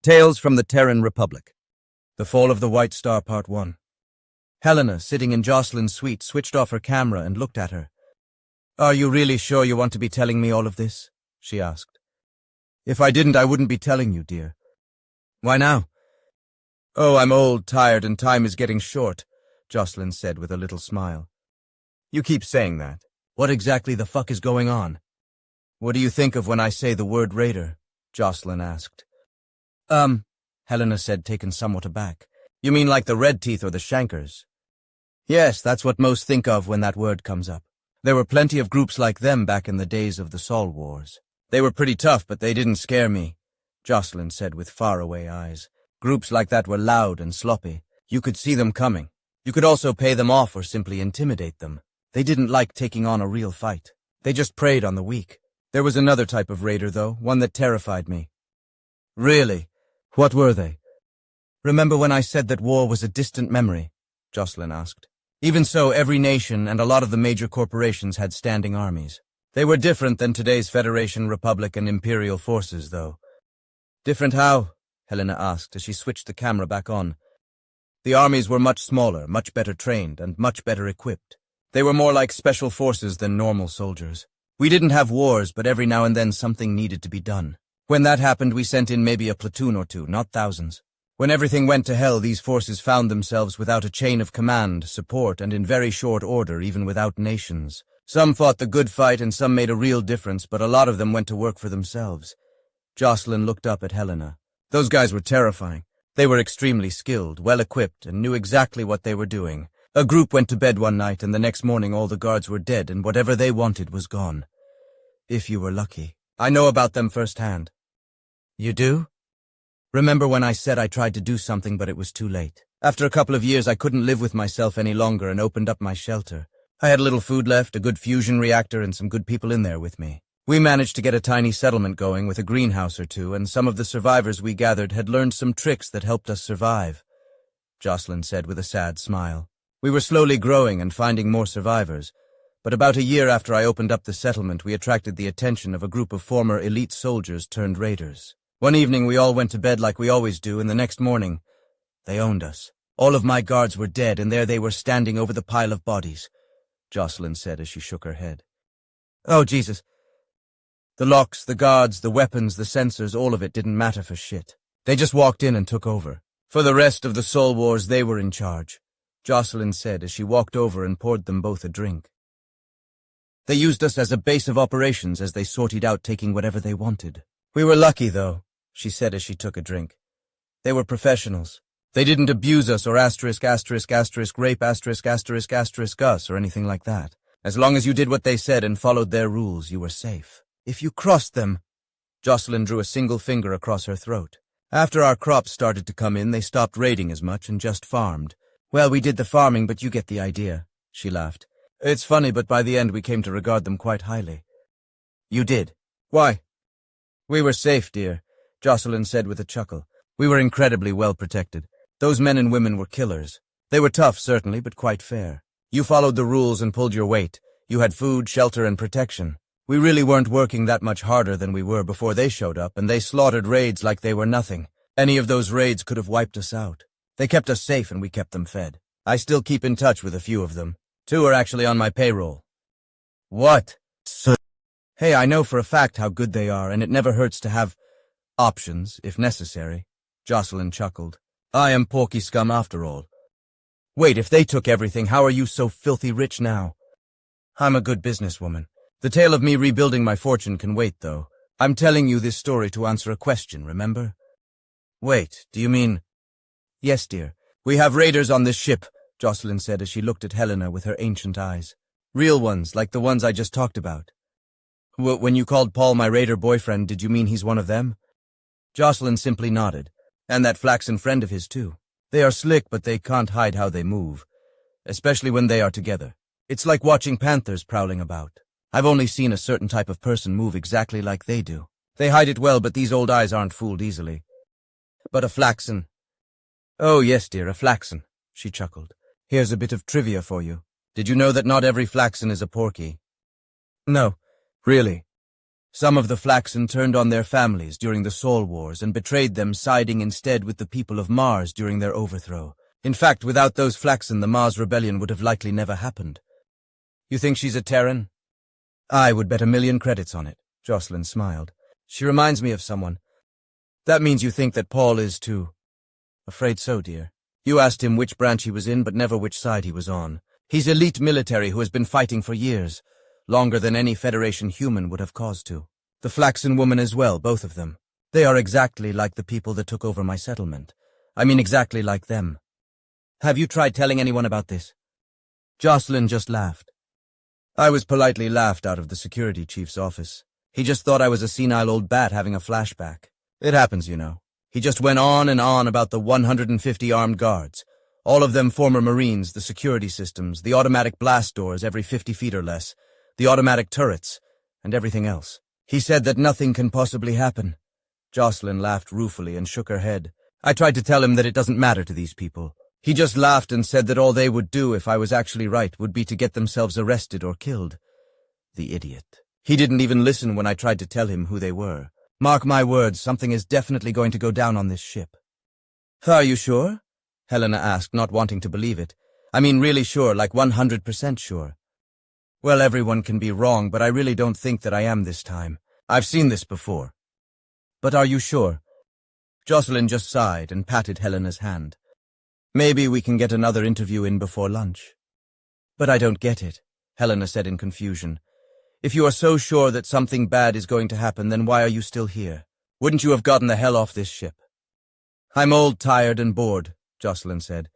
Tales from the Terran Republic. The Fall of the White Star Part 1. Helena, sitting in Jocelyn's suite, switched off her camera and looked at her. "Are you really sure you want to be telling me all of this?" she asked. "If I didn't, I wouldn't be telling you, dear." "Why now?" "Oh, I'm old, tired, and time is getting short," Jocelyn said with a little smile. "You keep saying that. What exactly the fuck is going on?" "What do you think of when I say the word raider?" Jocelyn asked. Helena said, taken somewhat aback. "You mean like the Red Teeth or the Shankers?" "Yes, that's what most think of when that word comes up. There were plenty of groups like them back in the days of the Sol Wars. They were pretty tough, but they didn't scare me," Jocelyn said with faraway eyes. "Groups like that were loud and sloppy. You could see them coming. You could also pay them off or simply intimidate them. They didn't like taking on a real fight. They just preyed on the weak. There was another type of raider, though, one that terrified me." "Really? What were they?" "Remember when I said that war was a distant memory?" Jocelyn asked. "Even so, every nation and a lot of the major corporations had standing armies. They were different than today's Federation, Republic, and Imperial forces, though." "Different how?" Helena asked as she switched the camera back on. "The armies were much smaller, much better trained, and much better equipped. They were more like special forces than normal soldiers. We didn't have wars, but every now and then something needed to be done. When that happened, we sent in maybe a platoon or two, not thousands. When everything went to hell, these forces found themselves without a chain of command, support, and in very short order, even without nations. Some fought the good fight and some made a real difference, but a lot of them went to work for themselves." Jocelyn looked up at Helena. "Those guys were terrifying. They were extremely skilled, well-equipped, and knew exactly what they were doing. A group went to bed one night, and the next morning all the guards were dead, and whatever they wanted was gone. If you were lucky. I know about them firsthand." "You do?" "Remember when I said I tried to do something, but it was too late? After a couple of years, I couldn't live with myself any longer and opened up my shelter. I had a little food left, a good fusion reactor, and some good people in there with me. We managed to get a tiny settlement going with a greenhouse or two, and some of the survivors we gathered had learned some tricks that helped us survive," Jocelyn said with a sad smile. "We were slowly growing and finding more survivors, but about a year after I opened up the settlement, we attracted the attention of a group of former elite soldiers turned raiders. One evening we all went to bed like we always do, and the next morning, they owned us. All of my guards were dead, and there they were standing over the pile of bodies," Jocelyn said as she shook her head. "Oh, Jesus. The locks, the guards, the weapons, the sensors, all of it didn't matter for shit. They just walked in and took over. For the rest of the Sol Wars, they were in charge," Jocelyn said as she walked over and poured them both a drink. "They used us as a base of operations as they sorted out taking whatever they wanted. We were lucky, though," she said as she took a drink. "They were professionals. They didn't abuse us or rape us or anything like that. As long as you did what they said and followed their rules, you were safe. If you crossed them..." Jocelyn drew a single finger across her throat. "After our crops started to come in, they stopped raiding as much and just farmed. Well, we did the farming, but you get the idea," she laughed. "It's funny, but by the end we came to regard them quite highly." "You did? Why?" "We were safe, dear," Jocelyn said with a chuckle. "We were incredibly well protected. Those men and women were killers. They were tough, certainly, but quite fair. You followed the rules and pulled your weight. You had food, shelter, and protection. We really weren't working that much harder than we were before they showed up, and they slaughtered raids like they were nothing. Any of those raids could have wiped us out. They kept us safe and we kept them fed. I still keep in touch with a few of them. 2 are actually on my payroll." "What? So?" "Hey, I know for a fact how good they are, and it never hurts to have options, if necessary," Jocelyn chuckled. "I am porky scum after all." "Wait, if they took everything, how are you so filthy rich now?" "I'm a good businesswoman. The tale of me rebuilding my fortune can wait, though. I'm telling you this story to answer a question, remember?" "Wait, do you mean—" "Yes, dear. We have raiders on this ship," Jocelyn said as she looked at Helena with her ancient eyes. "Real ones, like the ones I just talked about." "When you called Paul my raider boyfriend, did you mean he's one of them?" Jocelyn simply nodded. "And that flaxen friend of his, too. They are slick, but they can't hide how they move, especially when they are together. It's like watching panthers prowling about. I've only seen a certain type of person move exactly like they do. They hide it well, but these old eyes aren't fooled easily." "But a flaxen—" "Oh, yes, dear, a flaxen," she chuckled. "Here's a bit of trivia for you. Did you know that not every flaxen is a porky?" "No. Really?" Some of the Flaxen turned on their families during the Sol Wars and betrayed them, siding instead with the people of Mars during their overthrow. In fact, without those Flaxen, the Mars Rebellion would have likely never happened. You think she's a Terran? I would bet 1,000,000 credits on it. Jocelyn smiled. She reminds me of someone. That means you think that Paul is too? Afraid so, dear. You asked him which branch he was in, but never which side he was on. He's elite military who has been fighting for years, longer than any Federation human would have cause to. The Flaxen woman as well, both of them. They are exactly like the people that took over my settlement. I mean exactly like them. Have you tried telling anyone about this? Jocelyn just laughed. I was politely laughed out of the security chief's office. He just thought I was a senile old bat having a flashback. It happens, you know. He just went on and on about the 150 armed guards. All of them former Marines, the security systems, the automatic blast doors every 50 feet or less, the automatic turrets, and everything else. He said that nothing can possibly happen. Jocelyn laughed ruefully and shook her head. I tried to tell him that it doesn't matter to these people. He just laughed and said that all they would do if I was actually right would be to get themselves arrested or killed. The idiot. He didn't even listen when I tried to tell him who they were. Mark my words, something is definitely going to go down on this ship. Are you sure? Helena asked, not wanting to believe it. I mean really sure, like 100% sure. Well, everyone can be wrong, but I really don't think that I am this time. I've seen this before. But are you sure? Jocelyn just sighed and patted Helena's hand. Maybe we can get another interview in before lunch. But I don't get it, Helena said in confusion. If you are so sure that something bad is going to happen, then why are you still here? Wouldn't you have gotten the hell off this ship? I'm old, tired, and bored, Jocelyn said.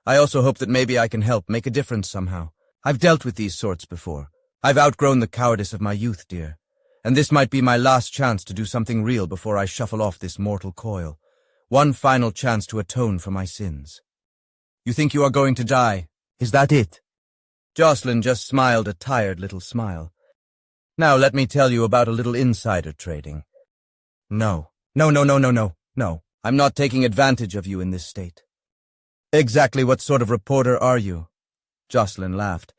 I also hope that maybe I can help make a difference somehow. I've dealt with these sorts before. I've outgrown the cowardice of my youth, dear. And this might be my last chance to do something real before I shuffle off this mortal coil. One final chance to atone for my sins. You think you are going to die? Is that it? Jocelyn just smiled a tired little smile. Now let me tell you about a little insider trading. No. No. I'm not taking advantage of you in this state. Exactly what sort of reporter are you? Jocelyn laughed.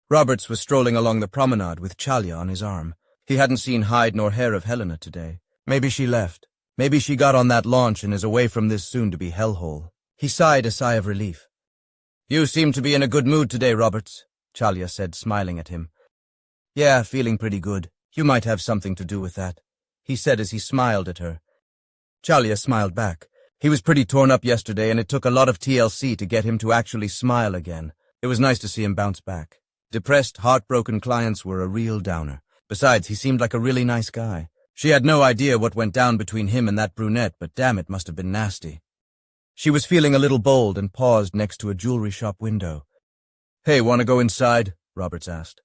Roberts was strolling along the promenade with Chalia on his arm. He hadn't seen hide nor hair of Helena today. Maybe she left. Maybe she got on that launch and is away from this soon-to-be hellhole. He sighed a sigh of relief. You seem to be in a good mood today, Roberts, Chalia said, smiling at him. Yeah, feeling pretty good. You might have something to do with that, he said as he smiled at her. Chalia smiled back. He was pretty torn up yesterday, and it took a lot of TLC to get him to actually smile again. It was nice to see him bounce back. Depressed, heartbroken clients were a real downer. Besides, he seemed like a really nice guy. She had no idea what went down between him and that brunette, but damn, it must have been nasty. She was feeling a little bold and paused next to a jewelry shop window. Hey, want to go inside? Roberts asked.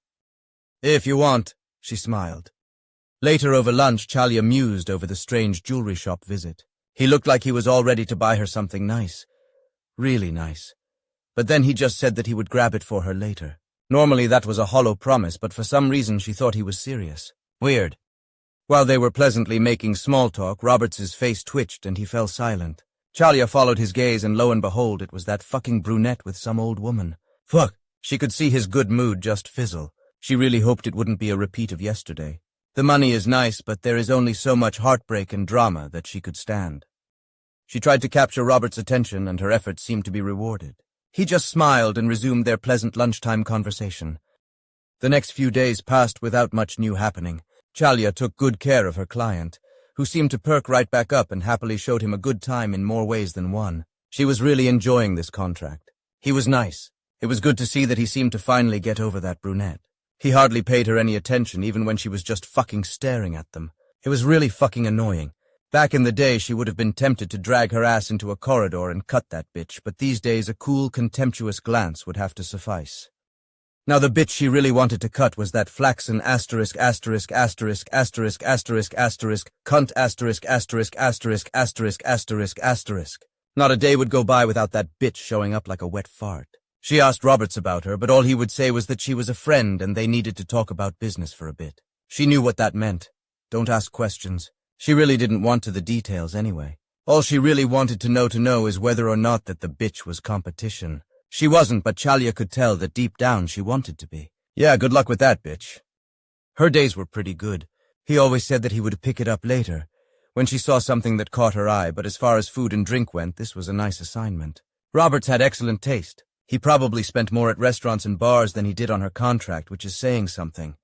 If you want, she smiled. Later over lunch, Chalia mused over the strange jewelry shop visit. He looked like he was all ready to buy her something nice. Really nice. But then he just said that he would grab it for her later. Normally that was a hollow promise, but for some reason she thought he was serious. Weird. While they were pleasantly making small talk, Roberts's face twitched and he fell silent. Chalia followed his gaze, and lo and behold, it was that fucking brunette with some old woman. Fuck! She could see his good mood just fizzle. She really hoped it wouldn't be a repeat of yesterday. The money is nice, but there is only so much heartbreak and drama that she could stand. She tried to capture Robert's attention, and her efforts seemed to be rewarded. He just smiled and resumed their pleasant lunchtime conversation. The next few days passed without much new happening. Chalia took good care of her client, who seemed to perk right back up and happily showed him a good time in more ways than one. She was really enjoying this contract. He was nice. It was good to see that he seemed to finally get over that brunette. He hardly paid her any attention, even when she was just fucking staring at them. It was really fucking annoying. Back in the day, she would have been tempted to drag her ass into a corridor and cut that bitch, but these days a cool, contemptuous glance would have to suffice. Now the bitch she really wanted to cut was that Flaxen cunt Not a day would go by without that bitch showing up like a wet fart. She asked Roberts about her, but all he would say was that she was a friend and they needed to talk about business for a bit. She knew what that meant. Don't ask questions. She really didn't want to the details anyway. All she really wanted to know is whether or not that the bitch was competition. She wasn't, but Chalia could tell that deep down she wanted to be. Yeah, good luck with that, bitch. Her days were pretty good. He always said that he would pick it up later, when she saw something that caught her eye, but as far as food and drink went, this was a nice assignment. Roberts had excellent taste. He probably spent more at restaurants and bars than he did on her contract, which is saying something.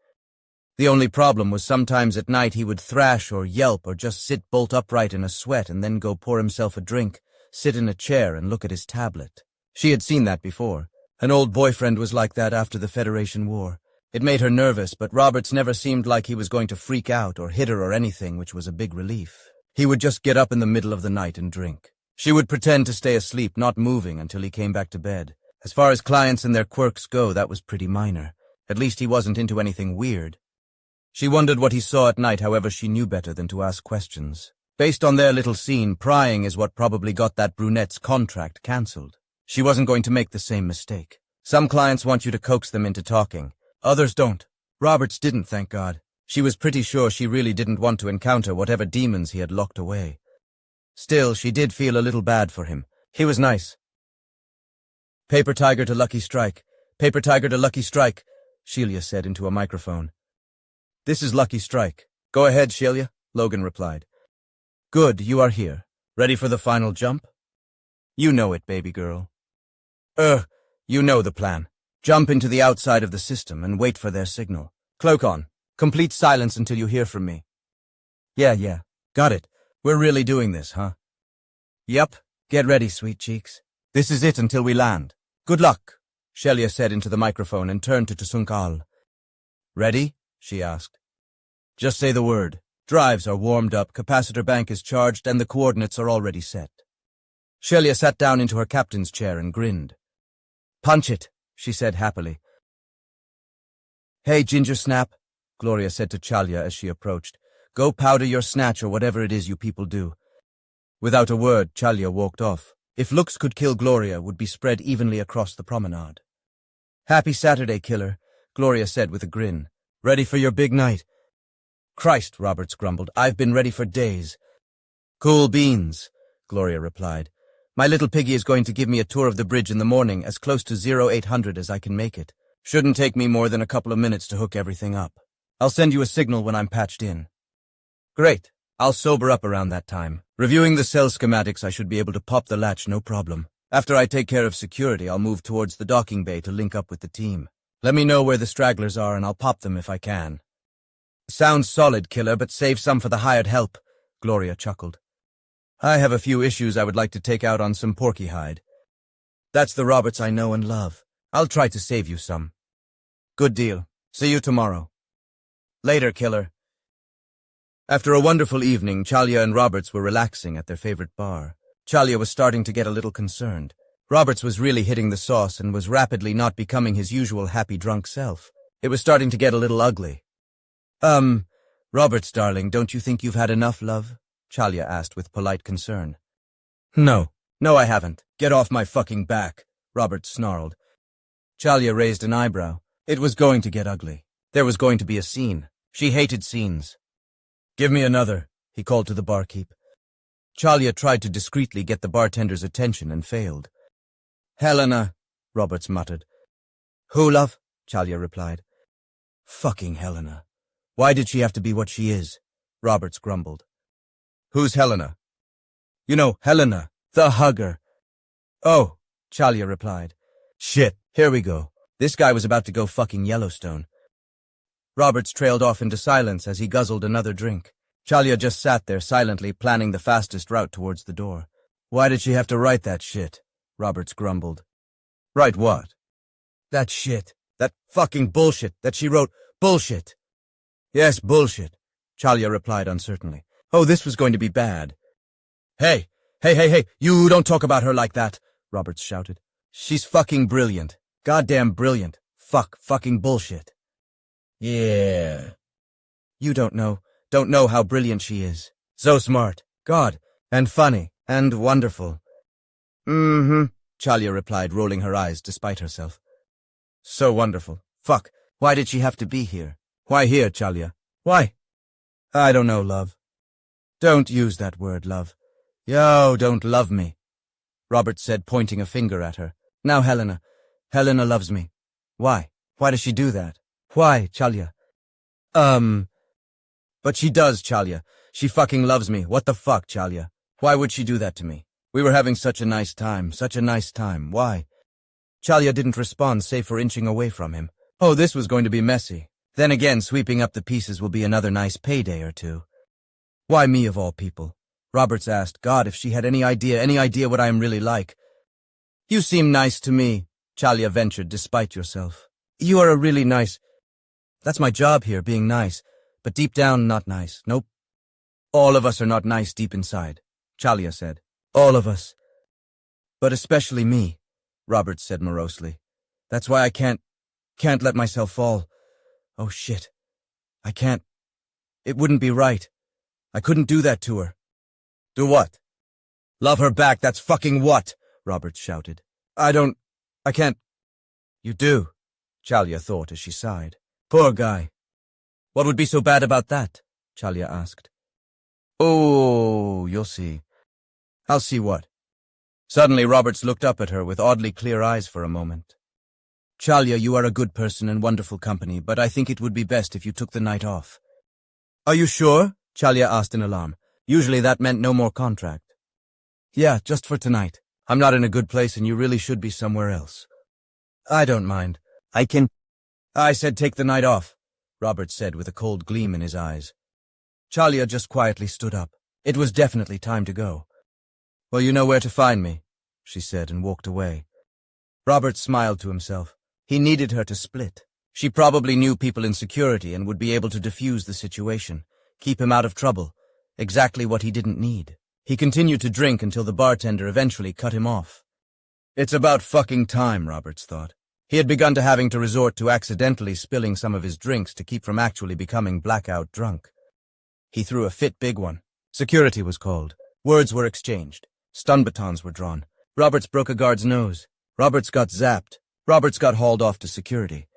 The only problem was sometimes at night he would thrash or yelp or just sit bolt upright in a sweat and then go pour himself a drink, sit in a chair and look at his tablet. She had seen that before. An old boyfriend was like that after the Federation War. It made her nervous, but Roberts never seemed like he was going to freak out or hit her or anything, which was a big relief. He would just get up in the middle of the night and drink. She would pretend to stay asleep, not moving, until he came back to bed. As far as clients and their quirks go, that was pretty minor. At least he wasn't into anything weird. She wondered what he saw at night, however she knew better than to ask questions. Based on their little scene, prying is what probably got that brunette's contract cancelled. She wasn't going to make the same mistake. Some clients want you to coax them into talking. Others don't. Roberts didn't, thank God. She was pretty sure she really didn't want to encounter whatever demons he had locked away. Still, she did feel a little bad for him. He was nice. Paper Tiger to Lucky Strike. Paper Tiger to Lucky Strike, Shelia said into a microphone. This is Lucky Strike. Go ahead, Shelia, Logan replied. Good, you are here. Ready for the final jump? You know it, baby girl. You know the plan. Jump into the outside of the system and wait for their signal. Cloak on. Complete silence until you hear from me. Yeah. Got it. We're really doing this, huh? Yup. Get ready, sweet cheeks. This is it until we land. Good luck, Shelia said into the microphone and turned to Tsunkal. Ready? She asked. Just say the word. Drives are warmed up, capacitor bank is charged, and the coordinates are already set. Shelia sat down into her captain's chair and grinned. Punch it, she said happily. Hey, Ginger Snap, Gloria said to Chalya as she approached. Go powder your snatch or whatever it is you people do. Without a word, Chalya walked off. If looks could kill Gloria, would be spread evenly across the promenade. Happy Saturday, killer, Gloria said with a grin. Ready for your big night? Christ, Roberts grumbled. I've been ready for days. Cool beans, Gloria replied. My little piggy is going to give me a tour of the bridge in the morning, as close to 0800 as I can make it. Shouldn't take me more than a couple of minutes to hook everything up. I'll send you a signal when I'm patched in. Great. I'll sober up around that time. Reviewing the cell schematics, I should be able to pop the latch, no problem. After I take care of security, I'll move towards the docking bay to link up with the team. Let me know where the stragglers are and I'll pop them if I can. Sounds solid, killer, but save some for the hired help, Gloria chuckled. I have a few issues I would like to take out on some porky hide. That's the Roberts I know and love. I'll try to save you some. Good deal. See you tomorrow. Later, killer. After a wonderful evening, Chalya and Roberts were relaxing at their favorite bar. Chalya was starting to get a little concerned. Roberts was really hitting the sauce and was rapidly not becoming his usual happy drunk self. It was starting to get a little ugly. Roberts, darling, don't you think you've had enough, love? Chalya asked with polite concern. No, I haven't. Get off my fucking back, Roberts snarled. Chalya raised an eyebrow. It was going to get ugly. There was going to be a scene. She hated scenes. Give me another, he called to the barkeep. Chalya tried to discreetly get the bartender's attention and failed. Helena, Roberts muttered. Who, love? Chalya replied. Fucking Helena. Why did she have to be what she is? Roberts grumbled. Who's Helena? You know, Helena, the hugger. Oh, Chalya replied. Shit, here we go. This guy was about to go fucking Yellowstone. Roberts trailed off into silence as he guzzled another drink. Chalya just sat there silently planning the fastest route towards the door. Why did she have to write that shit? Roberts grumbled. Write what? That shit. That fucking bullshit that she wrote. Bullshit. Yes, bullshit, Chalya replied uncertainly. Oh, this was going to be bad. Hey, you don't talk about her like that, Roberts shouted. She's fucking brilliant. Goddamn brilliant. Fucking bullshit. Yeah. You don't know how brilliant she is. So smart. God. And funny. And wonderful. Chalya replied, rolling her eyes despite herself. So wonderful. Fuck. Why did she have to be here? Why here, Chalya? Why? I don't know, love. Don't use that word, love. Yo, don't love me, Robert said, pointing a finger at her. Now Helena. Helena loves me. Why? Why does she do that? Why, Chalya? But she does, Chalya. She fucking loves me. What the fuck, Chalya? Why would she do that to me? We were having such a nice time. Why? Chalya didn't respond save for inching away from him. Oh, this was going to be messy. Then again, sweeping up the pieces will be another nice payday or two. Why me of all people? Roberts asked. God, if she had any idea what I am really like. You seem nice to me, Chalya ventured despite yourself. You are a really nice... That's my job here, being nice. But deep down, not nice. Nope. All of us are not nice deep inside, Chalya said. All of us. But especially me, Roberts said morosely. That's why I can't let myself fall. Oh shit. I can't. It wouldn't be right. I couldn't do that to her. Do what? Love her back, that's fucking what? Roberts shouted. I can't. You do, Chalya thought as she sighed. Poor guy. What would be so bad about that? Chalya asked. Oh, you'll see. I'll see what? Suddenly Roberts looked up at her with oddly clear eyes for a moment. Chalya, you are a good person and wonderful company, but I think it would be best if you took the night off. Are you sure? Chalya asked in alarm. Usually that meant no more contract. Yeah, just for tonight. I'm not in a good place and you really should be somewhere else. I don't mind. I said take the night off, Roberts said with a cold gleam in his eyes. Chalya just quietly stood up. It was definitely time to go. Well, you know where to find me, she said and walked away. Roberts smiled to himself. He needed her to split. She probably knew people in security and would be able to defuse the situation, keep him out of trouble, exactly what he didn't need. He continued to drink until the bartender eventually cut him off. It's about fucking time, Roberts thought. He had begun to having to resort to accidentally spilling some of his drinks to keep from actually becoming blackout drunk. He threw a fit big one. Security was called. Words were exchanged. Stun batons were drawn. Roberts broke a guard's nose. Roberts got zapped. Roberts got hauled off to security.